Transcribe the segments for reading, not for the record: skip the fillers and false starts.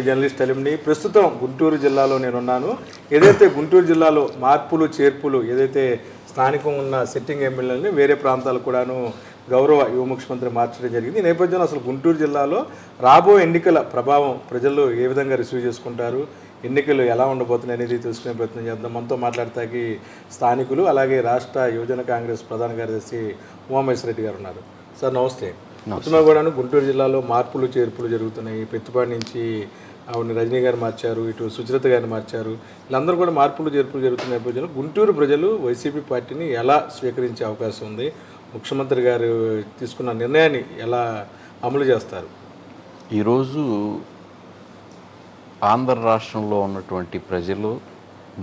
Journalist అలిమ్ని. ప్రస్తుతం గుంటూరు జిల్లాలో నేనున్నాను. ఏదైతే గుంటూరు జిల్లాలో మార్పులు చేర్పులు ఏదైతే స్థానికం ఉన్న సిట్టింగ్ ఎమ్మెల్యేలని వేరే ప్రాంతాలకు కూడాను గౌరవ యువ ముఖ్యమంత్రి మార్చడం జరిగింది. ఈ నేపథ్యంలో అసలు గుంటూరు జిల్లాలో రాబోయే ఎన్నికల ప్రభావం ప్రజలు ఏ విధంగా రిసీవ్ చేసుకుంటారు, ఎన్నికలు ఎలా ఉండబోతున్నాయి అనేది తెలుసుకునే ప్రయత్నం చేద్దాం. మనతో మాట్లాడతాకి స్థానికులు అలాగే రాష్ట్ర యువజన కాంగ్రెస్ ప్రధాన కార్యదర్శి ఉమామహేశ్వరరెడ్డి గారు ఉన్నారు. సార్ నమస్తే. మొత్తమే కూడాను గుంటూరు జిల్లాలో మార్పులు చేర్పులు జరుగుతున్నాయి. పెట్టుబడి నుంచి ఆవిడ రజనీ గారు మార్చారు, ఇటు సుచరిత గారిని మార్చారు. వీళ్ళందరూ కూడా మార్పులు చేర్పులు జరుగుతున్న నేపథ్యంలో గుంటూరు ప్రజలు వైసీపీ పార్టీని ఎలా స్వీకరించే అవకాశం ఉంది, ముఖ్యమంత్రి గారు తీసుకున్న నిర్ణయాన్ని ఎలా అమలు చేస్తారు? ఈరోజు ఆంధ్ర రాష్ట్రంలో ఉన్నటువంటి ప్రజలు,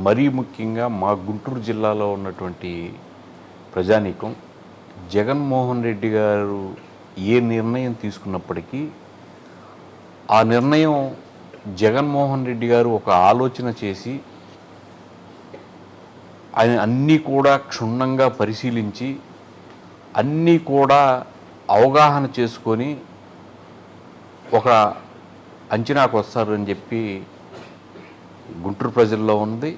మరీ ముఖ్యంగా మా గుంటూరు జిల్లాలో ఉన్నటువంటి ప్రజానీకం జగన్మోహన్ రెడ్డి గారు ఏ నిర్ణయం తీసుకున్నప్పటికీ ఆ నిర్ణయం జగన్మోహన్ రెడ్డి గారు ఒక ఆలోచన చేసి ఆయన అన్నీ కూడా క్షుణ్ణంగా పరిశీలించి అన్నీ కూడా అవగాహన చేసుకొని ఒక అంచనాకు వస్తారు అని చెప్పి గుంటూరు ప్రజల్లో ఉంది.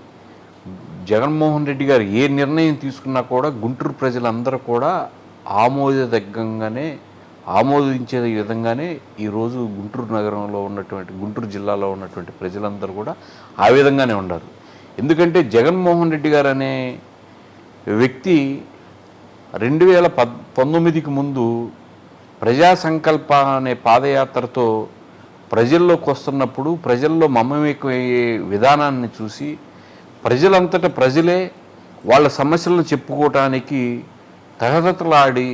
జగన్మోహన్ రెడ్డి గారు ఏ నిర్ణయం తీసుకున్నా కూడా గుంటూరు ప్రజలందరూ కూడా ఆమోదించే విధంగానే ఈరోజు గుంటూరు నగరంలో ఉన్నటువంటి గుంటూరు జిల్లాలో ఉన్నటువంటి ప్రజలందరూ కూడా ఆ విధంగానే ఉన్నారు. ఎందుకంటే జగన్మోహన్ రెడ్డి గారు అనే వ్యక్తి 2019కి ముందు ప్రజా సంకల్ప అనే పాదయాత్రతో ప్రజల్లోకి వస్తున్నప్పుడు ప్రజల్లో మమేకమయ్యే విధానాన్ని చూసి ప్రజలంతటా ప్రజలే వాళ్ళ సమస్యలను చెప్పుకోవటానికి తహతలాడి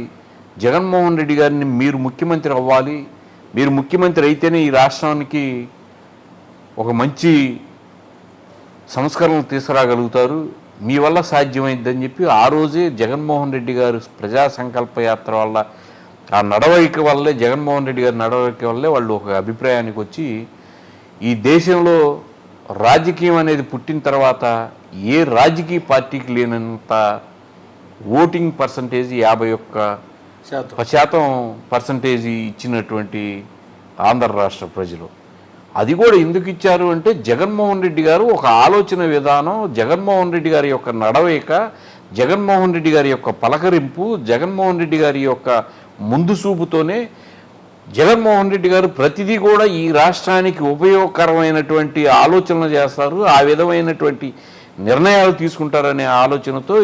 జగన్మోహన్ రెడ్డి గారిని మీరు ముఖ్యమంత్రి అవ్వాలి, మీరు ముఖ్యమంత్రి అయితేనే ఈ రాష్ట్రానికి ఒక మంచి సంస్కరణలు తీసుకురాగలుగుతారు, మీ వల్ల సాధ్యమైందని చెప్పి ఆ రోజే జగన్మోహన్ రెడ్డి గారు ప్రజా సంకల్ప యాత్ర వల్ల ఆ నడవడిక వల్లే జగన్మోహన్ రెడ్డి గారి నడవడిక వల్లే వాళ్ళు ఒక అభిప్రాయానికి వచ్చి ఈ దేశంలో రాజకీయం అనేది పుట్టిన తర్వాత ఏ రాజకీయ పార్టీకి లేనంత ఓటింగ్ పర్సంటేజ్ 51% ఇచ్చినటువంటి ఆంధ్ర రాష్ట్ర ప్రజలు. అది కూడా ఎందుకు ఇచ్చారు అంటే జగన్మోహన్ రెడ్డి గారు ఒక ఆలోచన విధానం, జగన్మోహన్ రెడ్డి గారి యొక్క నడవడిక, జగన్మోహన్ రెడ్డి గారి యొక్క పలకరింపు, జగన్మోహన్ రెడ్డి గారి యొక్క ముందు చూపుతోనే జగన్మోహన్ రెడ్డి గారు ప్రతిదీ కూడా ఈ రాష్ట్రానికి ఉపయోగకరమైనటువంటి ఆలోచనలు చేస్తారు, ఆ విధమైనటువంటి నిర్ణయాలు తీసుకుంటారనే ఆలోచనతో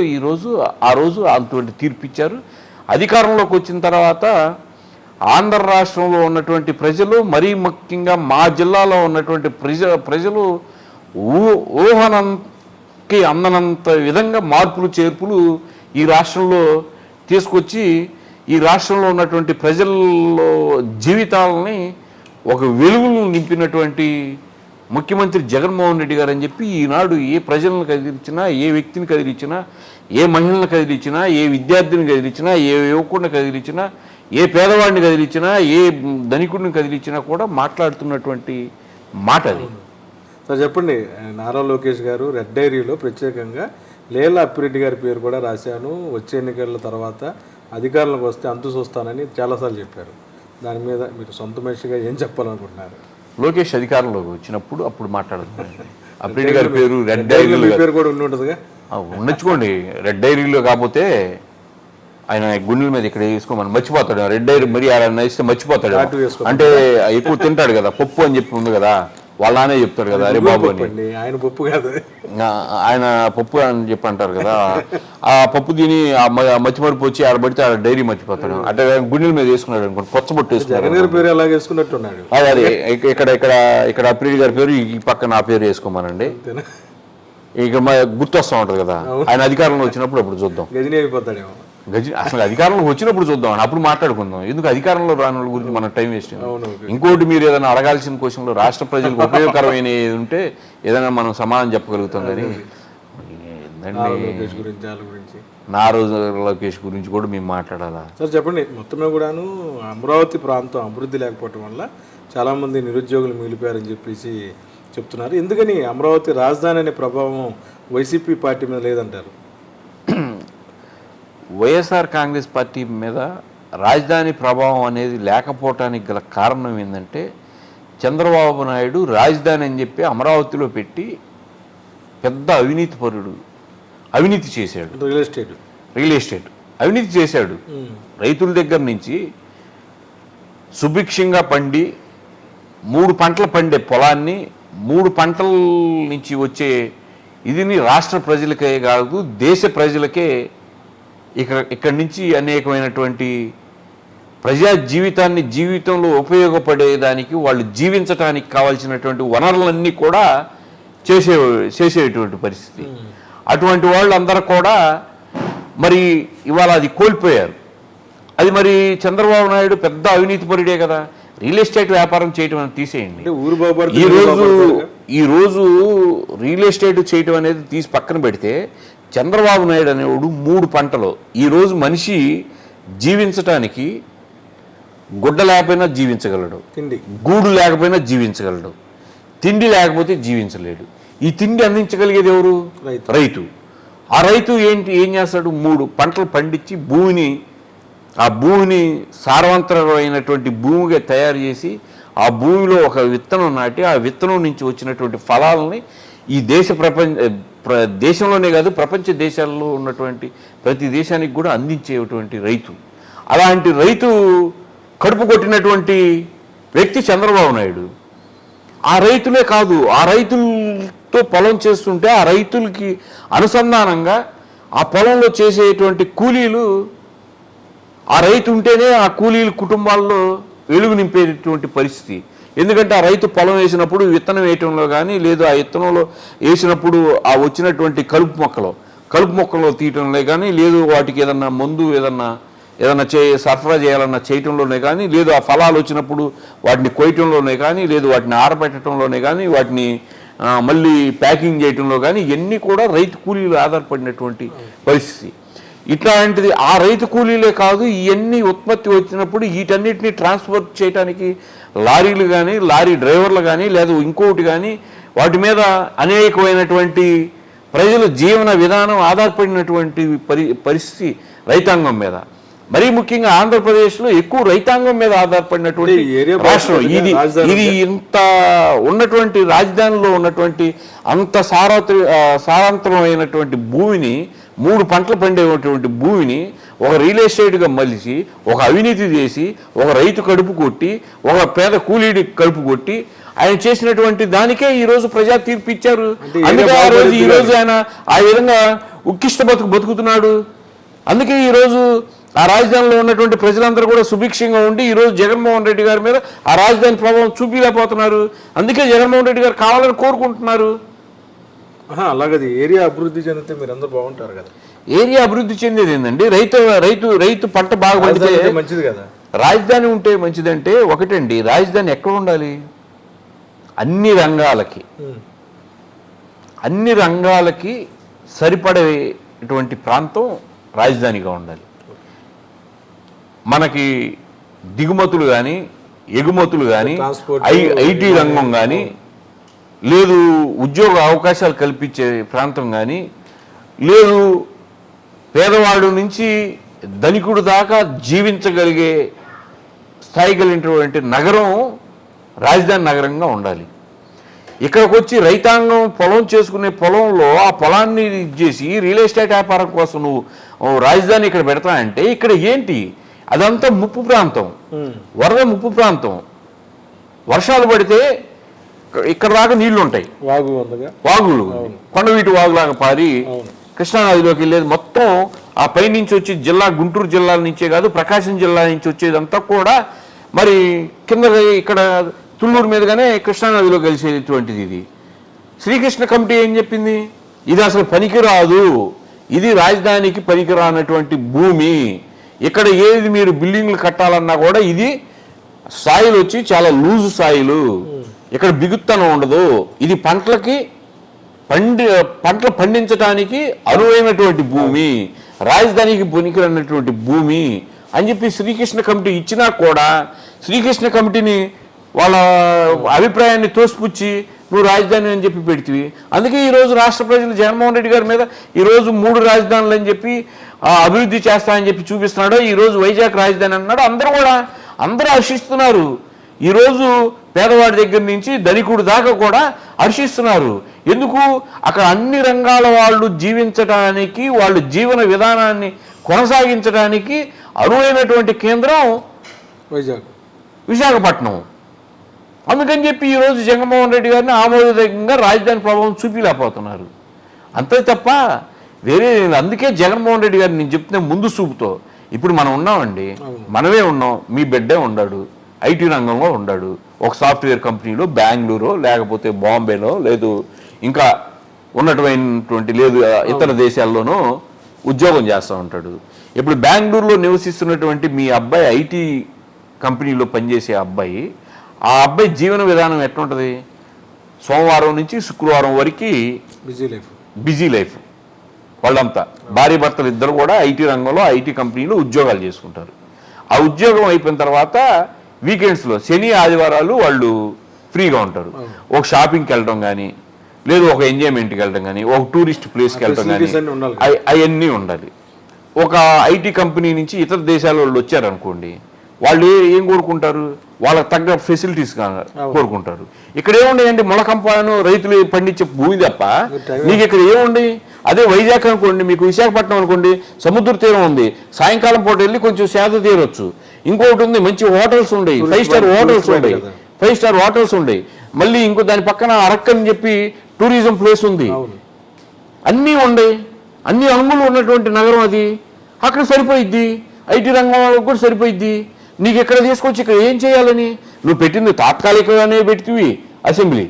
ఆ రోజు అటువంటి తీర్పిచ్చారు. అధికారంలోకి వచ్చిన తర్వాత ఆంధ్ర రాష్ట్రంలో ఉన్నటువంటి ప్రజలు, మరీ ముఖ్యంగా మా జిల్లాలో ఉన్నటువంటి ప్రజలు ఊహనకి అందనంత విధంగా మార్పులు చేర్పులు ఈ రాష్ట్రంలో తీసుకొచ్చి ఈ రాష్ట్రంలో ఉన్నటువంటి ప్రజల్లో జీవితాలని ఒక వెలుగులు నింపినటువంటి ముఖ్యమంత్రి జగన్మోహన్ రెడ్డి గారు అని చెప్పి ఈనాడు ఏ ప్రజలను కదిలించినా, ఏ వ్యక్తిని కదిలించినా, ఏ మహిళలను కదిలించినా, ఏ విద్యార్థిని కదిలించినా, ఏ యువకుడిని కదిలించినా, ఏ పేదవాడిని కదిలించినా, ఏ ధనికుడిని కదిలించినా కూడా మాట్లాడుతున్నటువంటి మాట అది. సార్ చెప్పండి, నారా లోకేష్ గారు రెడ్ డైరీలో ప్రత్యేకంగా లేళ్ల అప్పిరెడ్డి గారి పేరు కూడా రాశాను, వచ్చే ఎన్నికల తర్వాత అధికారంలోకి వస్తే అంతు చూస్తానని చాలాసార్లు చెప్పారు. దాని మీద మీరు సొంత మనిషిగా ఏం చెప్పాలనుకుంటున్నారు? లోకేష్ అధికారంలోకి వచ్చినప్పుడు అప్పుడు మాట్లాడుతున్నాను. అప్పిరెడ్డి గారి పేరు రెడ్ డైరీలో పేరు కూడా ఉండి ఉంటుందిగా, ఉండొచ్చుకోండి. రెడ్ డైరీలో కాకపోతే ఆయన గుండెల మీద ఇక్కడ వేసుకోమని మర్చిపోతాడు. రెడ్ డైరీ మరి ఆయన ఇస్తే మర్చిపోతాడు. అంటే ఎక్కువ తింటాడు కదా, పప్పు అని చెప్పి ఉంది కదా, వాళ్ళ నానే చెప్తాడు కదా, అరే బాబు అని. ఆయన పప్పు కాదు, ఆయన పప్పు అని చెప్పి అంటారు కదా. ఆ పప్పు తిని మర్చిమరిపి వచ్చి ఆడబడితే ఆడ డైరీ మర్చిపోతాడు. అంటే గుండెల మీద వేసుకున్నాడు అనుకోండి, పొచ్చబొట్టు వేసుకున్నట్టున్నాడు. అదే ఇక్కడ అప్రిల్ గారి పేరు, ఈ పక్క నా పేరు వేసుకోమనండి, ఇక గుర్తొస్తా ఉంటది కదా. ఆయన అధికారంలో వచ్చినప్పుడు అప్పుడు చూద్దాం. గజనీ అయిపోతాడేమో. అసలు అధికారంలో వచ్చినప్పుడు చూద్దాం, అప్పుడు మాట్లాడుకుందాం. ఎందుకు అధికారంలో రాని వాళ్ళ గురించి మన టైం వేస్ట్. ఇంకోటి, మీరు ఏదైనా అడగాల్సిన క్వశ్చన్లో రాష్ట్ర ప్రజలకు ఉపయోగకరమైన ఉంటే ఏదైనా మనం సమాధానం చెప్పగలుగుతాం. కానీ నారా లోకేష్ గురించి కూడా మేము మాట్లాడాలా? సార్ చెప్పండి, మొత్తమే కూడాను అమరావతి ప్రాంతం అభివృద్ధి లేకపోవటం వల్ల చాలామంది నిరుద్యోగులు మిగిలిపోయారని చెప్పేసి చెప్తున్నారు. ఎందుకని అమరావతి రాజధాని అనే ప్రభావం వైసీపీ పార్టీ మీద లేదంటారు? వైఎస్ఆర్ కాంగ్రెస్ పార్టీ మీద రాజధాని ప్రభావం అనేది లేకపోవటానికి గల కారణం ఏంటంటే చంద్రబాబు నాయుడు రాజధాని అని చెప్పి అమరావతిలో పెట్టి పెద్ద అవినీతి చేశాడు. రియల్ ఎస్టేట్ అవినీతి చేశాడు. రైతుల దగ్గర నుంచి సుభిక్షంగా పండి 3 పంటలు పండే పొలాన్ని 3 పంటల నుంచి వచ్చే ఇదిని రాష్ట్ర ప్రజలకే కాదు దేశ ప్రజలకే ఇక్కడి నుంచి అనేకమైనటువంటి ప్రజా జీవితంలో ఉపయోగపడేదానికి వాళ్ళు జీవించడానికి కావాల్సినటువంటి వనరులన్నీ కూడా చేసేటువంటి పరిస్థితి. అటువంటి వాళ్ళందరూ కూడా మరి ఇవాళ అది కోల్పోయారు. అది మరి చంద్రబాబు నాయుడు పెద్ద అవినీతి పరుడే కదా. రియల్ ఎస్టేట్ వ్యాపారం చేయటం అనేది తీసేయండి. ఈరోజు రియల్ ఎస్టేట్ చేయటం అనేది తీసి పక్కన పెడితే చంద్రబాబు నాయుడు అనేవాడు 3 పంటలు ఈరోజు మనిషి జీవించటానికి గుడ్డ లేకపోయినా జీవించగలడు, గూడు లేకపోయినా జీవించగలడు, తిండి లేకపోతే జీవించలేడు. ఈ తిండి అందించగలిగేది ఎవరు? రైతు. ఆ రైతు ఏం చేస్తాడు? 3 పంటలు పండించి ఆ భూమిని సారవంతమైనటువంటి భూమిగా తయారు చేసి ఆ భూమిలో ఒక విత్తనం నాటి ఆ విత్తనం నుంచి వచ్చినటువంటి ఫలాలని ఈ దేశంలోనే కాదు ప్రపంచ దేశాల్లో ఉన్నటువంటి ప్రతి దేశానికి కూడా అందించేటువంటి రైతు. అలాంటి రైతు కడుపు కొట్టినటువంటి వ్యక్తి చంద్రబాబు నాయుడు. ఆ రైతులే కాదు, ఆ రైతులతో పొలం చేస్తుంటే ఆ రైతులకి అనుసంధానంగా ఆ పొలంలో చేసేటువంటి కూలీలు, ఆ రైతు ఉంటేనే ఆ కూలీల కుటుంబాల్లో వెలుగు నింపేటువంటి పరిస్థితి. ఎందుకంటే ఆ రైతు పొలం వేసినప్పుడు విత్తనం వేయటంలో కానీ లేదు ఆ విత్తనంలో వేసినప్పుడు ఆ వచ్చినటువంటి కలుపు మొక్కలు తీయటంలో కానీ లేదు వాటికి ఏదన్నా మందు ఏదన్నా సరఫరా చేయాలన్నా చేయటంలోనే కానీ లేదు ఆ ఫలాలు వచ్చినప్పుడు వాటిని కొయ్యటంలోనే కానీ లేదు వాటిని ఆరబెట్టడంలోనే కానీ వాటిని మళ్ళీ ప్యాకింగ్ చేయటంలో కానీ ఇవన్నీ కూడా రైతు కూలీలు ఆధారపడినటువంటి పరిస్థితి. ఇట్లాంటిది ఆ రైతు కూలీలే కాదు, ఇవన్నీ ఉత్పత్తి వచ్చినప్పుడు వీటన్నిటిని ట్రాన్స్పోర్ట్ చేయడానికి లారీలు కానీ లారీ డ్రైవర్లు కానీ లేదా ఇంకోటి కానీ వాటి మీద అనేకమైనటువంటి ప్రజల జీవన విధానం ఆధారపడినటువంటి పరిస్థితి రైతాంగం మీద. మరీ ముఖ్యంగా ఆంధ్రప్రదేశ్లో ఎక్కువ రైతాంగం మీద ఆధారపడినటువంటి రాష్ట్రం ఇది. ఇంత ఉన్నటువంటి రాజధానిలో ఉన్నటువంటి అంత సారాంతరమైనటువంటి భూమిని 3 పంటలు పండేటువంటి భూమిని ఒక రియల్ ఎస్టేట్గా మలిసి ఒక అవినీతి చేసి ఒక రైతు కడుపు కొట్టి ఒక పేద కూలీడి కడుపు కొట్టి ఆయన చేసినటువంటి దానికే ఈరోజు ప్రజా తీర్పు ఇచ్చారు. అందుకే ఈరోజు ఆయన ఆ విధంగా ఉక్కిష్ట బతుకుతున్నాడు. అందుకే ఈరోజు ఆ రాజధానిలో ఉన్నటువంటి ప్రజలందరూ కూడా సుభిక్షంగా ఉండి ఈరోజు జగన్మోహన్ రెడ్డి గారి మీద ఆ రాజధాని ప్రభావం చూపిలేకపోతున్నారు. అందుకే జగన్మోహన్ రెడ్డి గారు కావాలని కోరుకుంటున్నారు. అలాగది ఏరియా అభివృద్ధి చెందితే మీరందరూ బాగుంటారు కదా. ఏరియా అభివృద్ధి చెందేది ఏంటండి? రైతు పంట బాగా పండితే మంచిది కదా. రాజధాని ఉంటే మంచిదంటే ఒకటండి, రాజధాని ఎక్కడ ఉండాలి? అన్ని రంగాలకి సరిపడేటువంటి ప్రాంతం రాజధానిగా ఉండాలి. మనకి దిగుమతులు కానీ ఎగుమతులు కానీ ఐటీ రంగం కానీ లేదు ఉద్యోగ అవకాశాలు కల్పించే ప్రాంతం కానీ లేదు పేదవాడు నుంచి ధనికుడు దాకా జీవించగలిగే స్థాయి కలిగినటువంటి నగరం రాజధాని నగరంగా ఉండాలి. ఇక్కడికి వచ్చి రైతాంగం పొలం చేసుకునే పొలంలో ఆ పొలాన్ని చేసి రియల్ ఎస్టేట్ వ్యాపారం కోసం నువ్వు రాజధాని ఇక్కడ పెడతా అంటే ఇక్కడ ఏంటి? అదంతా ముప్పు ప్రాంతం, వరద ముప్పు ప్రాంతం. వర్షాలు పడితే ఇక్కడ దాకా నీళ్లు ఉంటాయి, వాగులు కొండవీటి వాగులాగా పారి కృష్ణానదిలోకి వెళ్ళేది మొత్తం ఆ పైనుంచి వచ్చి గుంటూరు జిల్లాల నుంచే కాదు ప్రకాశం జిల్లా నుంచి వచ్చేదంతా కూడా మరి కింద ఇక్కడ తుళ్ళూరు మీదుగానే కృష్ణానదిలో కలిసేటువంటిది. ఇది శ్రీకృష్ణ కమిటీ ఏం చెప్పింది? ఇది అసలు పనికిరాదు, ఇది రాజధానికి పనికిరానటువంటి భూమి. ఇక్కడ ఏది మీరు బిల్డింగ్లు కట్టాలన్నా కూడా ఇది సాయిల్ వచ్చి చాలా లూజు సాయిలు, ఇక్కడ బిగుత్తనం ఉండదు, ఇది పంటలు పండించడానికి అనువైనటువంటి భూమి, రాజధానికి పనికిరానటువంటి భూమి అని చెప్పి శ్రీకృష్ణ కమిటీ ఇచ్చినా కూడా శ్రీకృష్ణ కమిటీని వాళ్ళ అభిప్రాయాన్ని తోసిపుచ్చి నువ్వు రాజధాని అని చెప్పి పెడితివి. అందుకే ఈరోజు రాష్ట్ర ప్రజలు జగన్మోహన్ రెడ్డి గారి మీద ఈరోజు 3 రాజధానులు అని చెప్పి అభివృద్ధి చేస్తానని చెప్పి చూపిస్తున్నాడు. ఈరోజు వైజాగ్ రాజధాని అన్నాడు. అందరూ హర్షిస్తున్నారు. ఈరోజు పేదవాడి దగ్గర నుంచి ధనికుడి దాకా కూడా హర్షిస్తున్నారు. ఎందుకు? అక్కడ అన్ని రంగాల వాళ్ళు జీవించడానికి, వాళ్ళు జీవన విధానాన్ని కొనసాగించడానికి అనువైనటువంటి కేంద్రం విశాఖపట్నం. అందుకని చెప్పి ఈరోజు జగన్మోహన్ రెడ్డి గారిని ఆమోదయోగ్యంగా రాజధాని ప్రభావం చూపిలేకపోతున్నారు. అంతే తప్ప వేరే. అందుకే జగన్మోహన్ రెడ్డి గారిని నేను చెప్తున్నా ముందు చూపుతో. ఇప్పుడు మనం ఉన్నామండి, మనమే ఉన్నాం, మీ బిడ్డే ఉన్నాడు, ఐటీ రంగంలో ఉన్నాడు, ఒక సాఫ్ట్వేర్ కంపెనీలో బెంగళూరు లేకపోతే బాంబేలో లేదు ఇంకా ఉన్నటువంటి లేదు ఇతర దేశాల్లోనూ ఉద్యోగం చేస్తూ ఉంటాడు. ఇప్పుడు బెంగళూరులో నివసిస్తున్నటువంటి మీ అబ్బాయి ఐటీ కంపెనీలో పనిచేసే అబ్బాయి, ఆ అబ్బాయి జీవన విధానం ఎట్లుంటుంది? సోమవారం నుంచి శుక్రవారం వరకు బిజీ లైఫ్. వాళ్ళంతా భార్య భర్తలు ఇద్దరు కూడా ఐటీ రంగంలో ఐటీ కంపెనీలో ఉద్యోగాలు చేసుకుంటారు. ఆ ఉద్యోగం అయిపోయిన తర్వాత వీకెండ్స్లో శని ఆదివారాలు వాళ్ళు ఫ్రీగా ఉంటారు. ఒక షాపింగ్కి వెళ్ళడం కానీ, లేదు ఒక ఎంజాయ్మెంట్కి వెళ్ళడం కానీ, ఒక టూరిస్ట్ ప్లేస్కి వెళ్ళడం కానీ, అవన్నీ ఉండాలి. ఒక ఐటీ కంపెనీ నుంచి ఇతర దేశాల వాళ్ళు వచ్చారనుకోండి, వాళ్ళు ఏం కోరుకుంటారు? వాళ్ళకి తగ్గ ఫెసిలిటీస్ కోరుకుంటారు. ఇక్కడ ఏముండయండి? మొలకంపాను రైతులు పండించే భూమి తప్ప మీకు ఇక్కడ ఏముంది? అదే వైజాగ్ అనుకోండి, మీకు విశాఖపట్నం అనుకోండి, సముద్ర తీరం ఉంది, సాయంకాలం పూట వెళ్ళి కొంచెం సేద తీరొచ్చు. ఇంకొకటి ఉంది, మంచి హోటల్స్ ఉండయి, 5 స్టార్ హోటల్స్ ఉండయి, 5 స్టార్ హోటల్స్ ఉండయి. మళ్ళీ ఇంకో దాని పక్కన అరకు అని చెప్పి టూరిజం ప్లేస్ ఉంది. అన్నీ ఉండయి, అన్ని అంగులు ఉన్నటువంటి నగరం అది. అక్కడ సరిపోయిద్ది, ఐటీ రంగం వాళ్ళకి కూడా సరిపోయిద్ది. నీకు ఎక్కడ తీసుకొచ్చి ఇక్కడ ఏం చేయాలని? నువ్వు పెట్టింది తాత్కాలికగానే పెడితివి, అసెంబ్లీ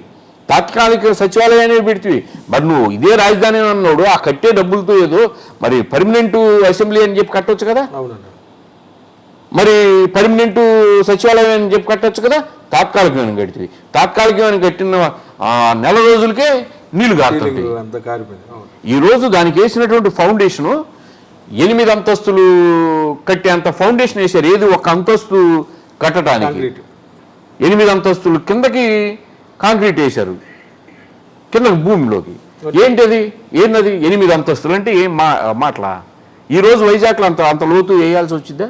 తాత్కాలిక సచివాలయాన్ని పెడితివి. మరి నువ్వు ఇదే రాజధాని అన్నాడు, ఆ కట్టే డబ్బులతో ఏదో మరి పర్మనెంట్ అసెంబ్లీ అని చెప్పి కట్టొచ్చు కదా, మరి పర్మనెంట్ సచివాలయం అని చెప్పి కట్టొచ్చు కదా. తాత్కాలికమైన కట్టింది, తాత్కాలికమైన కట్టిన నెల రోజులకే నీళ్లు కారుతుంది. ఈరోజు దానికి వేసినటువంటి ఫౌండేషను 8 అంతస్తులు కట్టేంత ఫౌండేషన్ వేశారు. ఏది ఒక అంతస్తు కట్టడానికి 8 అంతస్తులు కిందకి కాంక్రీట్ వేశారు, కిందకి భూమిలోకి. ఏంటది? ఏంటది 8 అంతస్తులు అంటే ఏం మాటలా? ఈరోజు వైజాగ్లో అంత లోతు వేయాల్సి వచ్చిందా?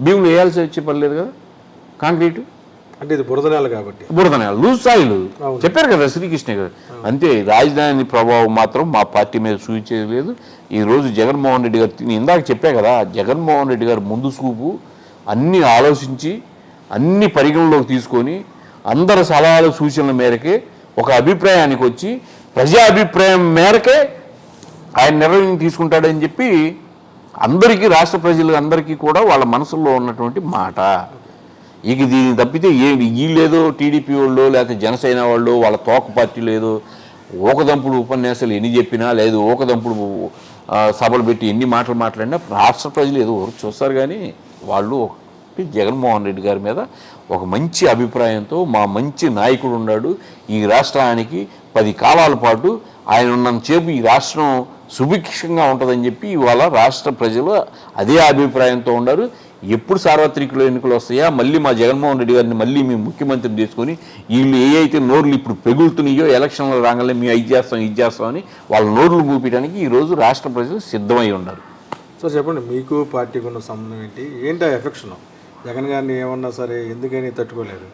భీములు వేయాల్సి వచ్చే పర్లేదు కదా కాంక్రీటు. అంటే ఇది బురద నేల కాబట్టి, బురద నేల, లూజ్ సాయిల్ చెప్పారు కదా శ్రీకృష్ణ గారు. అంతే. రాజధాని ప్రభావం మాత్రం మా పార్టీ మీద చూపించేది లేదు. ఈరోజు జగన్మోహన్ రెడ్డి గారు, ఇందాక చెప్పా కదా, జగన్మోహన్ రెడ్డి గారు ముందు చూపు అన్నీ ఆలోచించి అన్ని పరిగణలోకి తీసుకొని అందరి సలహాలు సూచనల మేరకే ఒక అభిప్రాయానికి వచ్చి ప్రజా అభిప్రాయం మేరకే ఆయన నిర్ణయం తీసుకుంటాడని చెప్పి అందరికీ, రాష్ట్ర ప్రజలు అందరికీ కూడా వాళ్ళ మనసుల్లో ఉన్నటువంటి మాట. ఇక దీన్ని తప్పితే వీళ్ళేదో టీడీపీ వాళ్ళు లేకపోతే జనసేన వాళ్ళు వాళ్ళ తోక పార్టీలు ఏదో ఊకదంపుడు ఉపన్యాసాలు ఎన్ని చెప్పినా, లేదు ఊకదంపుడు సభలు పెట్టి ఎన్ని మాటలు మాట్లాడినా రాష్ట్ర ప్రజలు ఏదో చూస్తారు. కానీ వాళ్ళు జగన్మోహన్ రెడ్డి గారి మీద ఒక మంచి అభిప్రాయంతో, మా మంచి నాయకుడు ఉన్నాడు, ఈ రాష్ట్రానికి 10 కాలాల పాటు ఆయన ఉన్నంతసేపు ఈ రాష్ట్రం సుభిక్షంగా ఉంటుందని చెప్పి ఇవాళ రాష్ట్ర ప్రజలు అదే అభిప్రాయంతో ఉన్నారు. ఎప్పుడు సార్వత్రిక ఎన్నికలు వస్తాయా, మళ్ళీ మా జగన్మోహన్ రెడ్డి గారిని మళ్ళీ మేము ముఖ్యమంత్రిని చేసుకొని వీళ్ళు ఏ అయితే నోర్లు ఇప్పుడు పెగులుతున్నాయో ఎలక్షన్లు రాగానే మేము ఇది చేస్తామని వాళ్ళ నోర్లు మూపించడానికి ఈరోజు రాష్ట్ర ప్రజలు సిద్ధమై ఉన్నారు. సో చెప్పండి, మీకు పార్టీకి ఉన్న సంబంధం ఏంటి ఆ ఎఫెక్షన్? జగన్ గారిని ఏమన్నా సరే ఎందుకని తట్టుకోలేరు?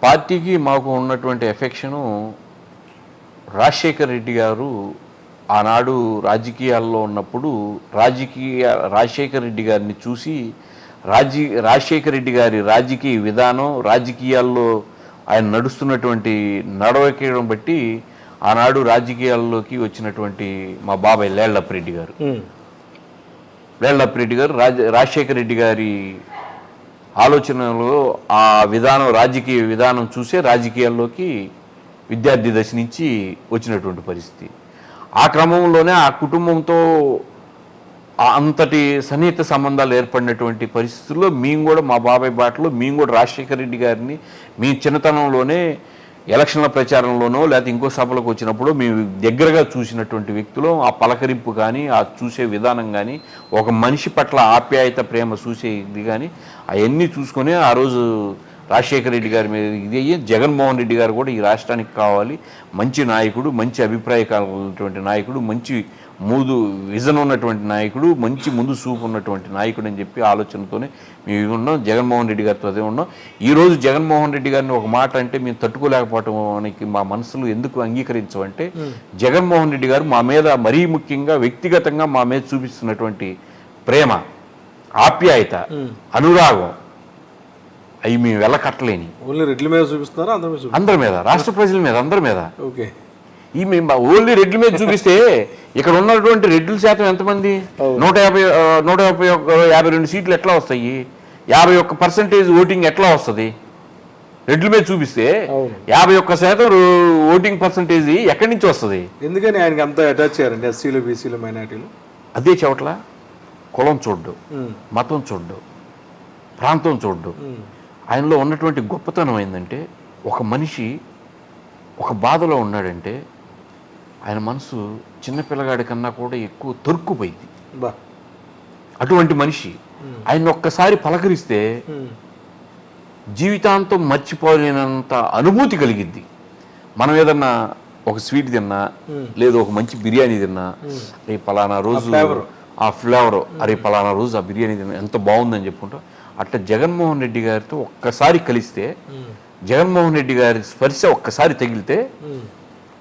పార్టీకి మాకు ఉన్నటువంటి ఎఫెక్షను, రాజశేఖర్ రెడ్డి గారు ఆనాడు రాజకీయాల్లో ఉన్నప్పుడు రాజశేఖర్ రెడ్డి గారిని చూసి రాజశేఖర్ రెడ్డి గారి రాజకీయ విధానం, రాజకీయాల్లో ఆయన నడుస్తున్నటువంటి నడవడికను బట్టి ఆనాడు రాజకీయాల్లోకి వచ్చినటువంటి మా బాబాయ్ లేళ్లప్రెడ్డి గారు, రాజశేఖర రెడ్డి గారి ఆలోచనలో ఆ విధానం, రాజకీయ విధానం చూసే రాజకీయాల్లోకి విద్యార్థి దశ నుంచి వచ్చినటువంటి పరిస్థితి. ఆ క్రమంలోనే ఆ కుటుంబంతో అంతటి సన్నిహిత సంబంధాలు ఏర్పడినటువంటి పరిస్థితుల్లో మేము కూడా మా బాబాయ్ బాటలో మేము కూడా రాజశేఖర రెడ్డి గారిని మీ చిన్నతనంలోనే ఎలక్షన్ల ప్రచారంలోనో లేకపోతే ఇంకో సభలకు వచ్చినప్పుడు మేము దగ్గరగా చూసినటువంటి వ్యక్తులు. ఆ పలకరింపు కానీ, ఆ చూసే విధానం కానీ, ఒక మనిషి పట్ల ఆప్యాయత, ప్రేమ చూసే ఇది కానీ అవన్నీ చూసుకొని ఆ రోజు రాజశేఖర రెడ్డి గారి మీద ఇది అయ్యి జగన్మోహన్ రెడ్డి గారు కూడా ఈ రాష్ట్రానికి కావాలి, మంచి నాయకుడు, మంచి అభిప్రాయకాలటువంటి నాయకుడు, మంచి ముందు విజన్ ఉన్నటువంటి నాయకుడు, మంచి ముందు చూపు ఉన్నటువంటి నాయకుడు అని చెప్పి ఆలోచనతోనే మేము ఉన్నాం. జగన్మోహన్ రెడ్డి గారితో అదే ఉన్నాం. ఈరోజు జగన్మోహన్ రెడ్డి గారిని ఒక మాట అంటే మేము తట్టుకోలేకపోవటానికి మా మనసులు ఎందుకు అంగీకరించవంటే, జగన్మోహన్ రెడ్డి గారు మా మీద మరీ ముఖ్యంగా వ్యక్తిగతంగా మా మీద చూపిస్తున్నటువంటి ప్రేమ, ఆప్యాయత, అనురాగం అవి మేము వెళ్ళకట్టలేని. ఓన్లీ రెడ్ల మీద చూపిస్తున్నారా? అందరి మీద, రాష్ట్ర ప్రజల మీద, అందరి మీద. ఓకే. ఈ మేము ఓన్లీ రెడ్ల మీద చూపిస్తే ఇక్కడ ఉన్నటువంటి రెడ్ల శాతం ఎంతమంది? 152 సీట్లు ఎట్లా వస్తాయి? 51% ఓటింగ్ ఎట్లా వస్తుంది? రెడ్ల మీద చూపిస్తే 51% ఓటింగ్ పర్సంటేజ్ ఎక్కడి నుంచి వస్తుంది? ఎందుకని ఆయనకి అంత అటాచ్ చేయారండి ఎస్సీలు, బీసీలు, మైనార్టీలు? అదే చెవట్ల కులం చూడ్డు, మతం చూడ్డు, ప్రాంతం చూడ్డు. ఆయనలో ఉన్నటువంటి గొప్పతనం ఏంటంటే, ఒక మనిషి ఒక బాధలో ఉన్నాడంటే ఆయన మనసు చిన్నపిల్లగాడి కన్నా కూడా ఎక్కువ తొరుక్కుపోయింది. అటువంటి మనిషి ఆయన ఒక్కసారి పలకరిస్తే జీవితాంతం మర్చిపోలేనంత అనుభూతి కలిగిద్ది. మనం ఏదన్నా ఒక స్వీట్ తిన్నా, లేదా ఒక మంచి బిర్యానీ తిన్నా, రే పలానా రోజు ఆ ఫ్లేవర్, అరే పలానా రోజు ఆ బిర్యానీ తిన్నా ఎంత బాగుందని చెప్పుకుంటాం. అట్లా జగన్మోహన్ రెడ్డి గారితో ఒక్కసారి కలిస్తే, జగన్మోహన్ రెడ్డి గారి స్పర్శ ఒక్కసారి తగిలితే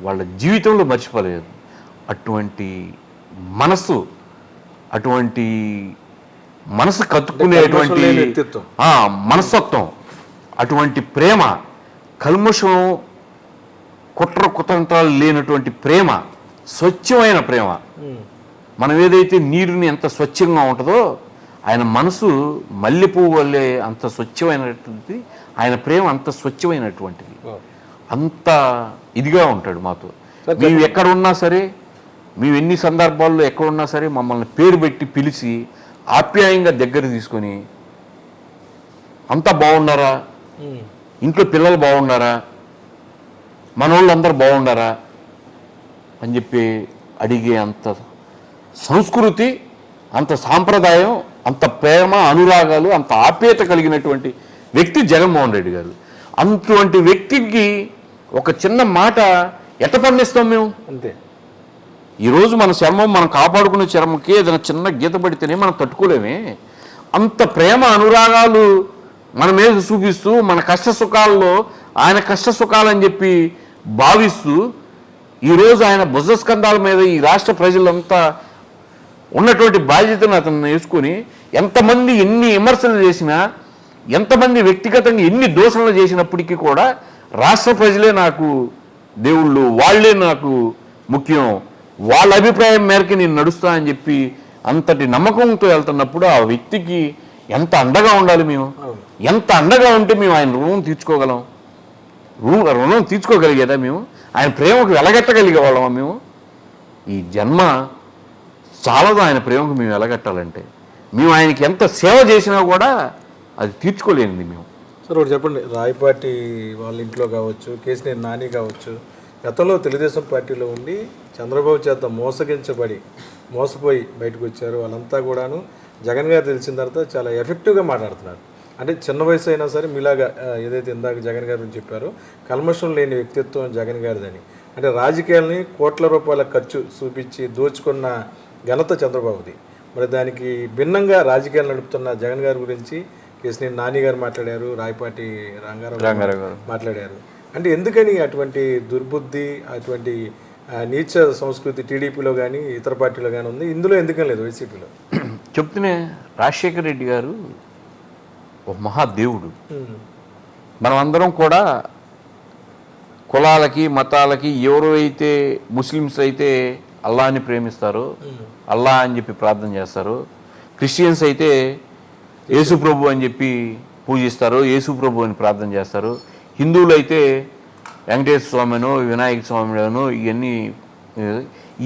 వాళ్ళ జీవితంలో మర్చిపోలేదు. అటువంటి మనసు, అటువంటి మనసు కత్తుకునేటువంటి మనస్తత్వం, అటువంటి ప్రేమ, కల్మషం, కుట్ర కుతంత్రాలు లేనటువంటి ప్రేమ, స్వచ్ఛమైన ప్రేమ. మనం ఏదైతే నీరుని ఎంత స్వచ్ఛంగా ఉంటుందో ఆయన మనసు మల్లెపువ్వు వల్లే అంత స్వచ్ఛమైనటువంటిది. ఆయన ప్రేమ అంత స్వచ్ఛమైనటువంటిది, అంత ఇదిగా ఉంటాడు మాతో. మేము ఎక్కడున్నా సరే, మేము ఎన్ని సందర్భాల్లో ఎక్కడున్నా సరే మమ్మల్ని పేరు పెట్టి పిలిచి ఆప్యాయంగా దగ్గర తీసుకొని, అంతా బాగున్నారా, ఇంట్లో పిల్లలు బాగున్నారా, మనోళ్ళు అందరూ బాగున్నారా అని చెప్పి అడిగే అంత సంస్కృతి, అంత సాంప్రదాయం, అంత ప్రేమ, అనురాగాలు, అంత ఆప్యాయత కలిగినటువంటి వ్యక్తి జగన్మోహన్ రెడ్డి గారు. అటువంటి వ్యక్తికి ఒక చిన్న మాట ఎట్ట పండిస్తాం మేము? అంతే. ఈరోజు మన చర్మం, మనం కాపాడుకునే చర్మకి ఏదైనా చిన్న గీత పడితేనే మనం తట్టుకోలేమే. అంత ప్రేమ, అనురాగాలు మన మీద చూపిస్తూ, మన కష్ట సుఖాల్లో ఆయన కష్ట సుఖాలని చెప్పి భావిస్తూ, ఈరోజు ఆయన భుజస్కంధాల మీద ఈ రాష్ట్ర ప్రజలంతా ఉన్నటువంటి బాధ్యతను అతను వేసుకొని, ఎంతమంది ఎన్ని విమర్శలు చేసినా, ఎంతమంది వ్యక్తిగతంగా ఎన్ని దోషణలు చేసినప్పటికీ కూడా రాష్ట్ర ప్రజలే నాకు దేవుళ్ళు, వాళ్లే నాకు ముఖ్యం, వాళ్ళ అభిప్రాయం మేరకు నేను నడుస్తా అని చెప్పి అంతటి నమ్మకంతో వెళ్తున్నప్పుడు ఆ వ్యక్తికి ఎంత అండగా ఉండాలి మేము? ఎంత అండగా ఉంటే మేము ఆయన రుణం తీర్చుకోగలం? రుణం తీర్చుకోగలిగేదా మేము? ఆయన ప్రేమకు వెలగట్టగలిగే వాళ్ళమా మేము? ఈ జన్మ చాలదు ఆయన ప్రేమకు మేము వెలగట్టాలంటే. మేము ఆయనకి ఎంత సేవ చేసినా కూడా అది తీర్చుకోలేనిది మేము. సార్ ఒకటి చెప్పండి, రాయపాటి వాళ్ళ ఇంట్లో కావచ్చు, కేసీఆర్ నాని కావచ్చు, గతంలో తెలుగుదేశం పార్టీలో ఉండి చంద్రబాబు చేత మోసపోయి బయటకు వచ్చారు. వాళ్ళంతా కూడాను జగన్ గారు తెలిసిన తర్వాత చాలా ఎఫెక్టివ్గా మాట్లాడుతున్నారు. అంటే చిన్న వయసు అయినా సరే మీలాగా ఏదైతే ఇందాక జగన్ గారు చెప్పారో కల్మషం లేని వ్యక్తిత్వం జగన్ గారిదని. అంటే రాజకీయాలని కోట్ల రూపాయల ఖర్చు చూపించి దోచుకున్న ఘనత చంద్రబాబుది. మరి దానికి భిన్నంగా రాజకీయాలు నడుపుతున్న జగన్ గారి గురించి కేసీఆర్ నాని గారు మాట్లాడారు, రాయపాటి రంగారావు మాట్లాడారు. అంటే ఎందుకని అటువంటి దుర్బుద్ధి, అటువంటి నీచ సంస్కృతి టీడీపీలో కానీ ఇతర పార్టీలో కానీ ఉంది, ఇందులో ఎందుకని లేదు వైసీపీలో? చెప్తూనే రాజశేఖర రెడ్డి గారు ఒక మహాదేవుడు. మనం అందరం కూడా కులాలకి, మతాలకి, ఎవరు అయితే ముస్లిమ్స్ అయితే అల్లాని ప్రేమిస్తారో, అల్లా అని చెప్పి ప్రార్థన చేస్తారు, క్రిస్టియన్స్ అయితే యేసు ప్రభు అని చెప్పి పూజిస్తారు, యేసు ప్రభు అని ప్రార్థన చేస్తారు, హిందువులు అయితే వెంకటేశ్వర స్వామినో వినాయక స్వామినో, ఇవన్నీ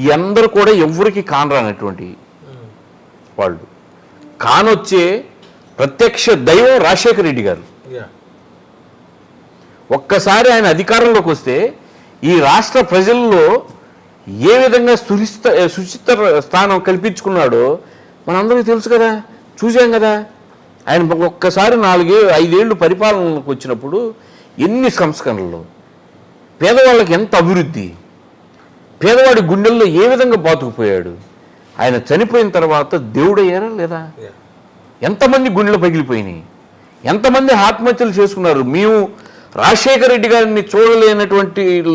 ఈ అందరూ కూడా ఎవరికి కానరానటువంటి వాళ్ళు. కానొచ్చే ప్రత్యక్ష దైవం రాజశేఖర రెడ్డి గారు. ఒక్కసారి ఆయన అధికారంలోకి వస్తే ఈ రాష్ట్ర ప్రజల్లో ఏ విధంగా సుచిత స్థానం కల్పించుకున్నాడో మనందరికీ తెలుసు కదా, చూసాం కదా. ఆయన ఒక్కసారి 4-5 ఏళ్ళు పరిపాలనకు వచ్చినప్పుడు ఎన్ని సంస్కరణలు, పేదవాళ్ళకి ఎంత అభివృద్ధి, పేదవాడి గుండెల్లో ఏ విధంగా బాతుకుపోయాడు. ఆయన చనిపోయిన తర్వాత దేవుడయ్యారా లేదా? ఎంతమంది గుండెలు పగిలిపోయినాయి, ఎంతమంది ఆత్మహత్యలు చేసుకున్నారు. మేము రాజశేఖర రెడ్డి గారిని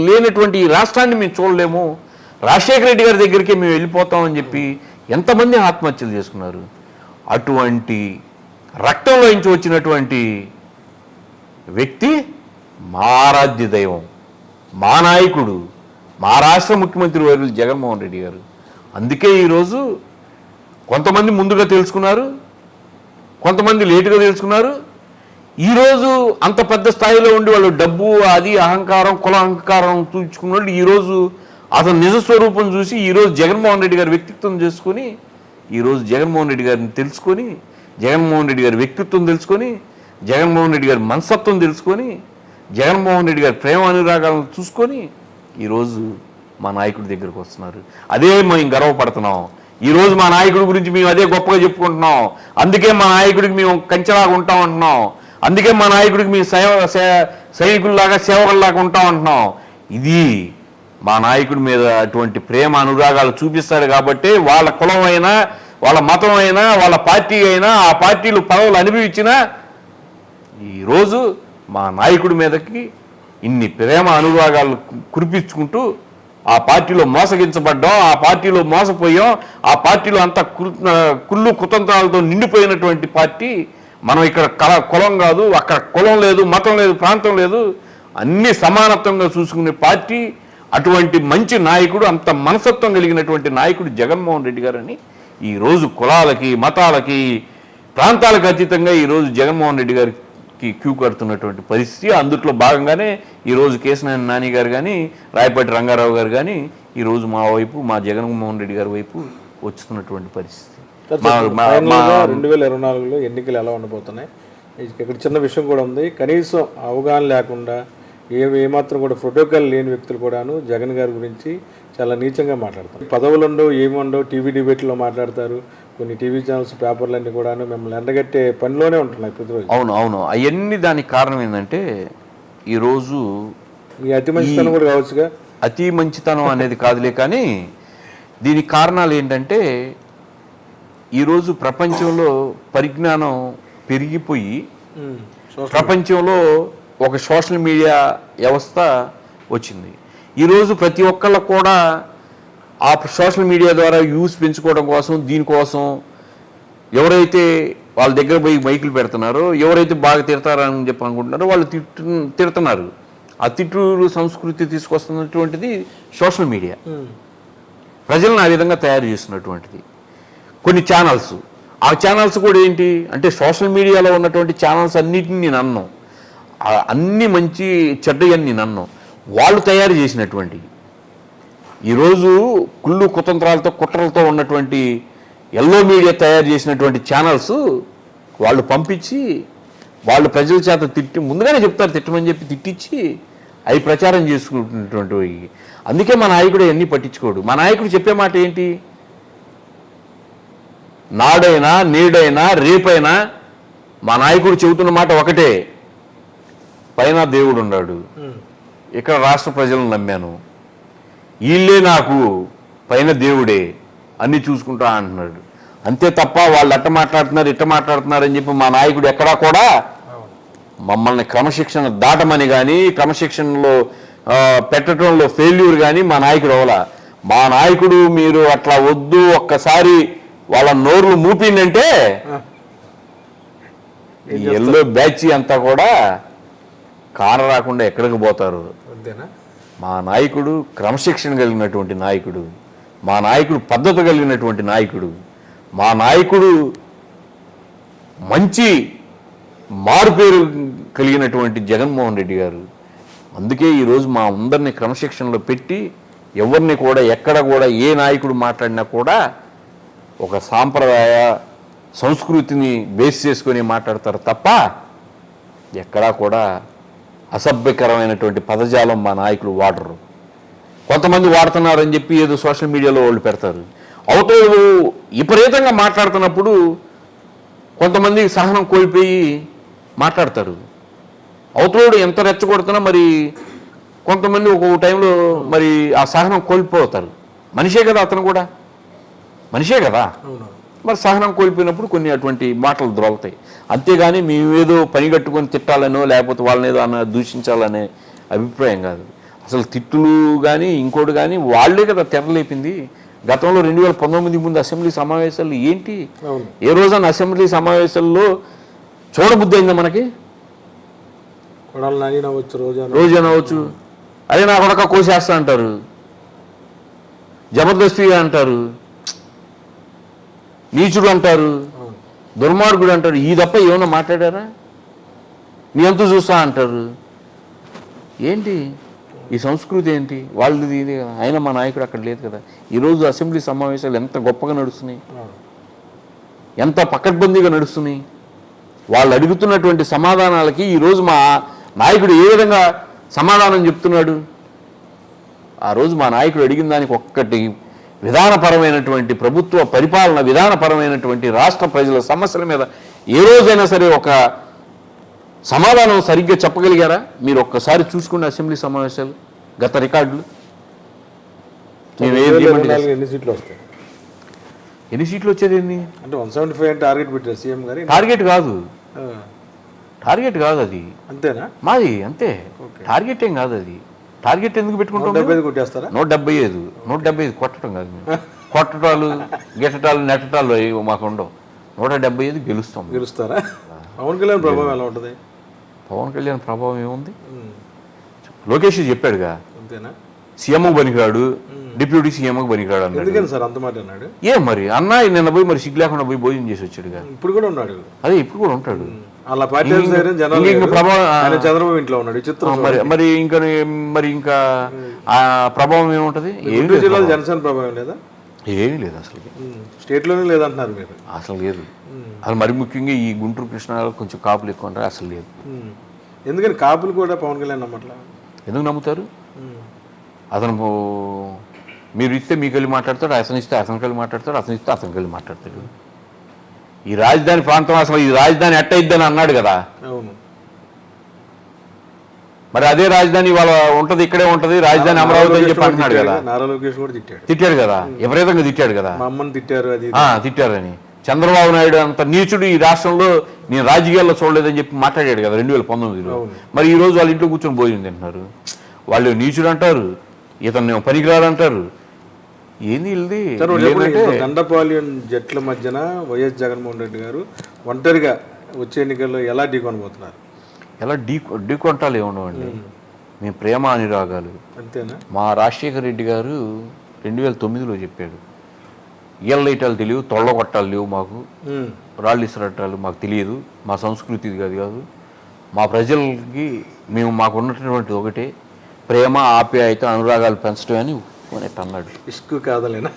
లేనటువంటి ఈ రాష్ట్రాన్ని మేము చూడలేము, రాజశేఖర రెడ్డి గారి దగ్గరికి మేము వెళ్ళిపోతామని చెప్పి ఎంతమంది ఆత్మహత్యలు చేసుకున్నారు. అటువంటి రక్తంలోంచి వచ్చినటువంటి వ్యక్తి మా ఆరాధ్య దైవం, మా నాయకుడు, మా రాష్ట్ర ముఖ్యమంత్రి వర్యులు జగన్మోహన్ రెడ్డి గారు. అందుకే ఈరోజు కొంతమంది ముందుగా తెలుసుకున్నారు, కొంతమంది లేటుగా తెలుసుకున్నారు. ఈరోజు అంత పెద్ద స్థాయిలో ఉండి వాళ్ళు డబ్బు, అది అహంకారం, కుల అహంకారం చూచుకున్న వాళ్ళు ఈరోజు అతను నిజ స్వరూపం చూసి ఈరోజు జగన్మోహన్ రెడ్డి గారి వ్యక్తిత్వం చేసుకొని, ఈరోజు జగన్మోహన్ రెడ్డి గారిని తెలుసుకొని, జగన్మోహన్ రెడ్డి గారి వ్యక్తిత్వం తెలుసుకొని, జగన్మోహన్ రెడ్డి గారి మనస్తత్వం తెలుసుకొని, జగన్మోహన్ రెడ్డి గారి ప్రేమ అనురాగాలను చూసుకొని ఈరోజు మా నాయకుడి దగ్గరకు వస్తున్నారు. అదే మేము గర్వపడుతున్నాం. ఈరోజు మా నాయకుడి గురించి మేము అదే గొప్పగా చెప్పుకుంటున్నాం. అందుకే మా నాయకుడికి మేము కంచెలాగా ఉంటాం అంటున్నాం. అందుకే మా నాయకుడికి మేము సైనికుల్లాగా సేవకుల్లాగా ఉంటాం అంటున్నాం. ఇది మా నాయకుడి మీద అటువంటి ప్రేమ అనురాగాలు చూపిస్తాడు కాబట్టి వాళ్ళ కులం అయినా, వాళ్ళ మతం అయినా, వాళ్ళ పార్టీ అయినా, ఆ పార్టీలు పదవులు అనుభవించినా ఈరోజు మా నాయకుడి మీదకి ఇన్ని ప్రేమ అనురాగాలు కురిపించుకుంటూ ఆ పార్టీలో మోసగించబడ్డాం, ఆ పార్టీలో మోసపోయాం, ఆ పార్టీలో అంతా కుళ్ళు కుతంత్రాలతో నిండిపోయినటువంటి పార్టీ. మనం ఇక్కడ కులం కాదు, అక్కడ కులం లేదు, మతం లేదు, ప్రాంతం లేదు, అన్ని సమానత్వంగా చూసుకునే పార్టీ. అటువంటి మంచి నాయకుడు, అంత మనస్తత్వం కలిగినటువంటి నాయకుడు జగన్మోహన్ రెడ్డి గారని ఈరోజు కులాలకి, మతాలకి, ప్రాంతాలకు అతీతంగా ఈరోజు జగన్మోహన్ రెడ్డి గారికి క్యూ కడుతున్నటువంటి పరిస్థితి. అందుట్లో భాగంగానే ఈరోజు కేశినేని నాని గారు కానీ, రాయపాటి రంగారావు గారు కానీ ఈరోజు మా వైపు, మా జగన్మోహన్ రెడ్డి గారి వైపు వస్తున్నటువంటి పరిస్థితి. 2024లో ఎన్నికలు ఎలా ఉండబోతున్నాయి? ఇక్కడ చిన్న విషయం కూడా ఉంది. కనీసం అవగాహన లేకుండా ఏమాత్రం కూడా ప్రోటోకాల్ లేని వ్యక్తులు కూడాను జగన్ గారి గురించి చాలా నీచంగా మాట్లాడతారు. పదవులుండవు, ఏముండవు, టీవీ డిబేట్లో మాట్లాడతారు. కొన్ని టీవీ ఛానల్స్, పేపర్లన్నీ కూడాను మిమ్మల్ని ఎండగట్టే పనిలోనే ఉంటున్నాయి ప్రతిరోజు. అవును అవును, అవన్నీ దానికి కారణం ఏంటంటే ఈరోజు ఈ అతి మంచితనం కూడా కావచ్చుగా. అతి మంచితనం అనేది కాదులే, కానీ దీనికి కారణాలు ఏంటంటే ఈరోజు ప్రపంచంలో పరిజ్ఞానం పెరిగిపోయి ప్రపంచంలో ఒక సోషల్ మీడియా వ్యవస్థ వచ్చింది. ఈరోజు ప్రతి ఒక్కళ్ళు కూడా ఆ సోషల్ మీడియా ద్వారా వ్యూస్ పెంచుకోవడం కోసం, దీనికోసం ఎవరైతే వాళ్ళ దగ్గర పోయి మైకులు పెడుతున్నారో, ఎవరైతే బాగా తిడతారని చెప్పి అనుకుంటున్నారో వాళ్ళు తిడుతున్నారు. ఆ తిట్టుడు సంస్కృతి తీసుకొస్తున్నటువంటిది సోషల్ మీడియా, ప్రజలను ఆ విధంగా తయారు చేస్తున్నటువంటిది. కొన్ని ఛానల్స్, ఆ ఛానల్స్ కూడా ఏంటి అంటే సోషల్ మీడియాలో ఉన్నటువంటి ఛానల్స్ అన్నిటిని నేను అన్నాను, అన్ని మంచి చెడ్డయని నేను అన్నాను, వాళ్ళు తయారు చేసినటువంటి ఈరోజు కుళ్ళు కుతంత్రాలతో కుట్రలతో ఉన్నటువంటి ఎల్లో మీడియా తయారు చేసినటువంటి ఛానల్స్ వాళ్ళు పంపించి వాళ్ళు ప్రజల చేత ముందుగానే చెప్తారు తిట్టమని చెప్పి తిట్టించి అవి ప్రచారం చేసుకుంటున్నటువంటి. అందుకే మా నాయకుడు అన్నీ పట్టించుకోడు. మా నాయకుడు చెప్పే మాట ఏంటి? నాడైనా, నేడైనా, రేపైనా మా నాయకుడు చెబుతున్న మాట ఒకటే, పైన దేవుడు ఉన్నాడు, ఇక్కడ రాష్ట్ర ప్రజలను నమ్మాను, వీళ్ళే నాకు పైన దేవుడే అన్నీ చూసుకుంటా అంటున్నాడు. అంతే తప్ప వాళ్ళు అట్ట మాట్లాడుతున్నారు, ఇట్ట మాట్లాడుతున్నారు అని చెప్పి మా నాయకుడు ఎక్కడా కూడా మమ్మల్ని క్రమశిక్షణ దాటమని కానీ, క్రమశిక్షణలో పెట్టడంలో ఫెయిల్యూర్ కానీ మా నాయకుడు అవలా. మా నాయకుడు మీరు అట్లా వద్దు, ఒక్కసారి వాళ్ళ నోర్లు మూపిందంటే ఈ ఎల్లో బ్యాచ్ అంతా కూడా కాన రాకుండా ఎక్కడికి పోతారు. మా నాయకుడు క్రమశిక్షణ కలిగినటువంటి నాయకుడు, మా నాయకుడు పద్ధతి కలిగినటువంటి నాయకుడు, మా నాయకుడు మంచి మారుపేరు కలిగినటువంటి జగన్మోహన్ రెడ్డి గారు. అందుకే ఈరోజు మా అందరినీ క్రమశిక్షణలో పెట్టి ఎవరిని కూడా ఎక్కడ కూడా ఏ నాయకుడు మాట్లాడినా కూడా ఒక సాంప్రదాయ సంస్కృతిని బేస్ చేసుకొని మాట్లాడతారు తప్ప ఎక్కడా కూడా అసభ్యకరమైనటువంటి పదజాలం మా నాయకులు వాడరు. కొంతమంది వాడుతున్నారని చెప్పి ఏదో సోషల్ మీడియాలో వాళ్ళు పెడతారు. అవతలు విపరీతంగా మాట్లాడుతున్నప్పుడు కొంతమంది సహనం కోల్పోయి మాట్లాడతారు. అవతలోడు ఎంత రెచ్చగొడుతున్నా మరి కొంతమంది ఒక్కొక్క టైంలో మరి ఆ సహనం కోల్పోతారు. మనిషే కదా అతను కూడా, మనిషే కదా. మరి సహనం కోల్పోయినప్పుడు కొన్ని అటువంటి మాటలు ద్రోలుతాయి. అంతేగాని మేమేదో పని కట్టుకొని తిట్టాలనో లేకపోతే వాళ్ళని ఏదో దూషించాలనే అభిప్రాయం కాదు. అసలు తిట్టులు కానీ ఇంకోటి కానీ వాళ్ళే కదా తెరలేపింది. గతంలో 2019 ముందు అసెంబ్లీ సమావేశాలు ఏంటి, ఏ రోజున అసెంబ్లీ సమావేశాల్లో చూడబుద్ధి అయిందా మనకి? రోజు అనవచ్చు, అదే నా కొడక కోసేస్తా అంటారు, జబర్దస్తిగా అంటారు, నీచుడు అంటారు, దుర్మార్గుడు అంటారు. ఈ తప్ప ఏమన్నా మాట్లాడారా? నీ ఎంత చూస్తా అంటారు. ఏంటి ఈ సంస్కృతి? ఏంటి వాళ్ళది? ఇది కదా. అయినా మా నాయకుడు అక్కడ లేదు కదా. ఈరోజు అసెంబ్లీ సమావేశాలు ఎంత గొప్పగా నడుస్తున్నాయి, ఎంత పకడ్బందీగా నడుస్తున్నాయి. వాళ్ళు అడుగుతున్నటువంటి సమాధానాలకి ఈరోజు మా నాయకుడు ఏ విధంగా సమాధానం చెప్తున్నాడు. ఆ రోజు మా నాయకుడు అడిగిన దానికి ఒక్కటి విధానపరమైనటువంటి ప్రభుత్వ పరిపాలన, విధానపరమైనటువంటి రాష్ట్ర ప్రజల సమస్యల మీద ఏ రోజైనా సరే ఒక సమాధానం సరిగ్గా చెప్పగలిగారా? మీరు ఒక్కసారి చూసుకున్న అసెంబ్లీ సమావేశాలు గత రికార్డులు. ఎన్ని సీట్లు వస్తాయి? ఎన్ని సీట్లు వచ్చేది ఏంది అంటే 175 టార్గెట్ పెట్టారు సీఎం గారు. టార్గెట్ కాదు, టార్గెట్ కాదు అది. అంతేనా? మాది అంతే. టార్గెట్ ఏం కాదు అది. టార్గెట్ ఎందుకు పెట్టుకుంటాం? 175 కొట్టేస్తారా? 175 కొట్టడం కాదు. కొట్టటాలు గిట్టటాలు నెట్టటాలు మాకు ఉండవు. 175 గెలుస్తారా? పవన్ కళ్యాణ్ ప్రభావం ఎలా ఉంటుంది? పవన్ కళ్యాణ్ ప్రభావం ఏముంది? లోకేష్ చెప్పాడుగా, అంతేనా? సీఎం పనికిరాడు, డిప్యూటీ సీఎం పనికిరాడు అన్నాడు. ఎందుకని సార్ అంత మాట అన్నాడు? ఏం మరి అన్న నిన్న పోయి మరి సిగ్గు లేకుండా పోయి భోజనం చేసి వచ్చాడుగా. ఇప్పుడు కూడా ఉన్నాడు. అదే ఇప్పుడు కూడా ఉంటాడు. అలా పార్టీ చంద్రబాబు ఇంట్లో ఉన్నాడు. మరి ఇంకా ఆ ప్రభావం ఏముంటది? ఏమి జిల్లాలో జనసేన ప్రభావం లేదా? ఏమీ లేదు అసలు. స్టేట్ లోనే లేదంటున్నారు మీరు. అసలు లేదు. అసలు మరి ముఖ్యంగా ఈ గుంటూరు కృష్ణాలో కొంచెం కాపులు ఎక్కువ ఉంటారు. అసలు లేదు. ఎందుకని కాపులు కూడా పవన్ కళ్యాణ్ నమ్మట్లా? ఎందుకు నమ్ముతారు? అతను మీరు ఇస్తే మీకు వెళ్ళి మాట్లాడతాడు, అతను ఇస్తే అతనికి వెళ్ళి మాట్లాడతాడు, అతను ఇస్తే అతనికి వెళ్ళి మాట్లాడతాడు. ఈ రాజధాని ప్రాంతం అసలు ఈ రాజధాని ఎట్టయిద్దని అన్నాడు కదా. అవును. మరి అదే రాజధాని ఇవాళ ఉంటది, ఇక్కడే ఉంటది, రాజధాని అమరావతి అని చెప్పి అంటున్నాడు కదా. నారా లోకేష్ కూడా తిట్టాడు కదా, విపరీతంగా తిట్టాడు కదా. మా అమ్మని తిట్టారు, అది తిట్టారని. చంద్రబాబు నాయుడు అంత నీచుడు ఈ రాష్ట్రంలో నేను రాజకీయాల్లో చూడలేదని చెప్పి మాట్లాడాడు కదా 2019లో. మరి ఈ రోజు వాళ్ళ ఇంట్లో కూర్చొని భోజనం తింటున్నారు. వాళ్ళు నీచుడు అంటారు, ఇతను పనికిరాడు అంటారు. ఏంది ఇది? దండపాలెం జట్ల మధ్యన వైఎస్ జగన్మోహన్ రెడ్డి గారు ఒంటరిగా వచ్చే ఎన్నికల్లో ఎలా ఢీకొనబోతున్నారు? ఎలా ఢీకొంటాలు ఏముండవండి. మీ ప్రేమ అనురాగాలు అంతేనా? మా రాజశేఖర రెడ్డి గారు 2009లో చెప్పాడు, ఈళ్ళైటాలు తెలియదు, తొళ్ళ కొట్టాలు లేవు మాకు, రాళ్ళు ఇసరట్టాలు మాకు తెలియదు, మా సంస్కృతి కాదు, మా ప్రజలకి మాకు ఉన్నటువంటి ఒకటే ప్రేమ, ఆప్యాయత, అనురాగాలు పెంచడం అని అన్నాడు. ఇష్కు కాదలేనా?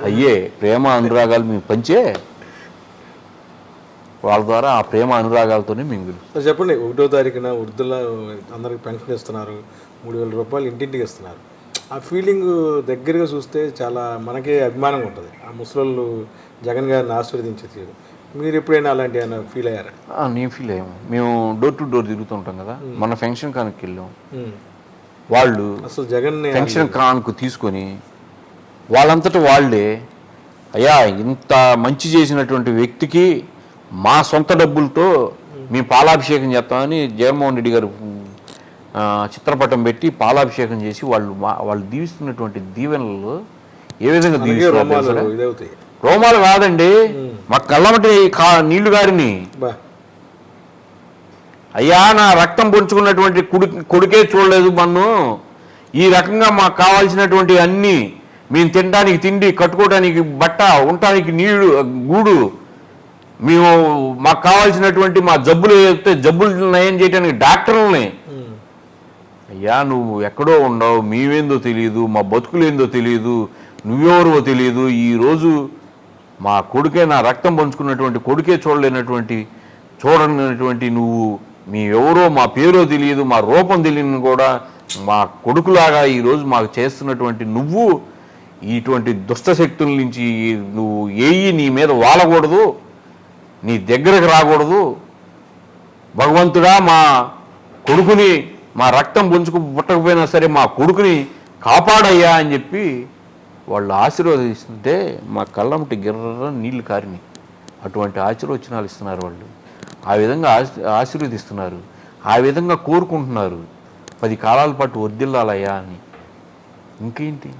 అయ్యే ప్రేమ అనురాగాలు మేము పంచే వాళ్ళ ద్వారా ఆ ప్రేమ అనురాగాలతోనే మింగులు. చెప్పండి, 1వ తారీఖున వృద్ధుల అందరికి పెన్షన్ ఇస్తున్నారు, 3000 రూపాయలు ఇంటింటికి ఇస్తున్నారు. ఆ ఫీలింగ్ దగ్గరగా చూస్తే చాలా మనకే అభిమానంగా ఉంటుంది. ఆ ముసలోళ్ళు జగన్ గారిని ఆశీర్వదించే తీరు. మీరు ఎప్పుడైనా అలాంటి ఏమైనా ఫీల్ అయ్యారా? నేను ఫీల్ అయ్యాము. మేము డోర్ టు డోర్ తిరుగుతుంటాం కదా, మన ఫంక్షన్ కానుకి వెళ్ళాం. వాళ్ళు అసలు జగన్ ఫంక్షన్ కానుకు తీసుకొని వాళ్ళంతటా వాళ్ళే, అయ్యా ఇంత మంచి చేసినటువంటి వ్యక్తికి మా సొంత డబ్బులతో మేము పాలాభిషేకం చేస్తామని జగన్మోహన్ రెడ్డి గారు చిత్రపటం పెట్టి పాలాభిషేకం చేసి వాళ్ళు దీవిస్తున్నటువంటి దీవెనలు ఏ విధంగా దీవిస్తున్నారు? రోమాలు కాదండి, మా కళ్ళమటి నీళ్లు గారిని. అయ్యా నా రక్తం పొంచుకున్నటువంటి కొడుకే చూడలేదు మన్ను. ఈ రకంగా మాకు కావాల్సినటువంటి అన్నీ, మేము తినడానికి తిండి, కట్టుకోవడానికి బట్ట, ఉండటానికి నీళ్లు, గూడు, మేము మాకు కావాల్సినటువంటి మా జబ్బులు ఏదైతే జబ్బులు నయం చేయడానికి డాక్టర్లని. అయ్యా నువ్వు ఎక్కడో ఉండవు, మేమేందో తెలియదు, మా బతుకులేందో తెలియదు, నువ్వెవరో తెలియదు. ఈరోజు మా కొడుకే, నా రక్తం పంచుకున్నటువంటి కొడుకే చూడనటువంటి నువ్వు, మీ ఎవరో మా పేరో తెలియదు, మా రూపం తెలియని కూడా మా కొడుకులాగా ఈరోజు మాకు చేస్తున్నటువంటి నువ్వు ఇటువంటి దుష్టశక్తుల నుంచి నువ్వు నీ మీద వాలకూడదు, నీ దగ్గరకు రాకూడదు. భగవంతుడా మా కొడుకుని మా రక్తం పుంజుకు పుట్టకపోయినా సరే మా కొడుకుని కాపాడయ్యా అని చెప్పి వాళ్ళు ఆశీర్వదిస్తుంటే మా కళ్ళంటి గిర్ర నీళ్లు కారినాయి. అటువంటి ఆశీర్వచనాలు ఇస్తున్నారు వాళ్ళు. ఆ విధంగా ఆశీర్వదిస్తున్నారు, ఆ విధంగా కోరుకుంటున్నారు 10 కాలాల పాటు వర్ధిల్లాలయ్యా అని. ఇంకేంటి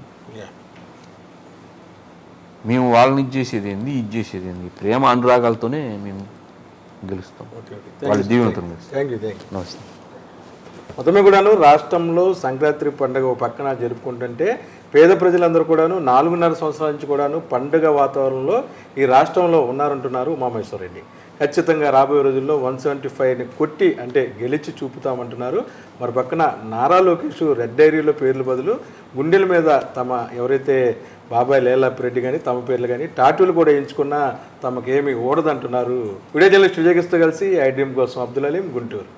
మేము వాళ్ళని ఇచ్చేసేది ఏంది, ఇచ్చేసేది ఏంది? ప్రేమ అనురాగాలతోనే మేము గెలుస్తాం. వాళ్ళ దీవెనతో థ్యాంక్ యూ. నమస్తే. మొత్తమే కూడాను రాష్ట్రంలో సంక్రాంతి పండుగ ఒక పక్కన జరుపుకుంటుంటే పేద ప్రజలందరూ కూడాను 4.5 సంవత్సరాల నుంచి కూడాను పండుగ వాతావరణంలో ఈ రాష్ట్రంలో ఉన్నారంటున్నారు ఉమామహేశ్వరరెడ్డి. ఖచ్చితంగా రాబోయే రోజుల్లో 175ని కొట్టి అంటే గెలిచి చూపుతామంటున్నారు. మరి పక్కన నారా లోకేష్ రెడ్ డైరీలో పేర్లు బదులు గుండెల మీద తమ ఎవరైతే బాబాయ్ లేలాపిరెడ్డి కానీ తమ పేర్లు కానీ టాటూలు కూడా వేయించుకున్నా తమకేమీ ఓడదంటున్నారు. వీడియో జర్నలిస్ట్ విజయకృష్ణతో కలిసి ఐ డ్రీమ్ కోసం అబ్దుల్ అలీం, గుంటూరు.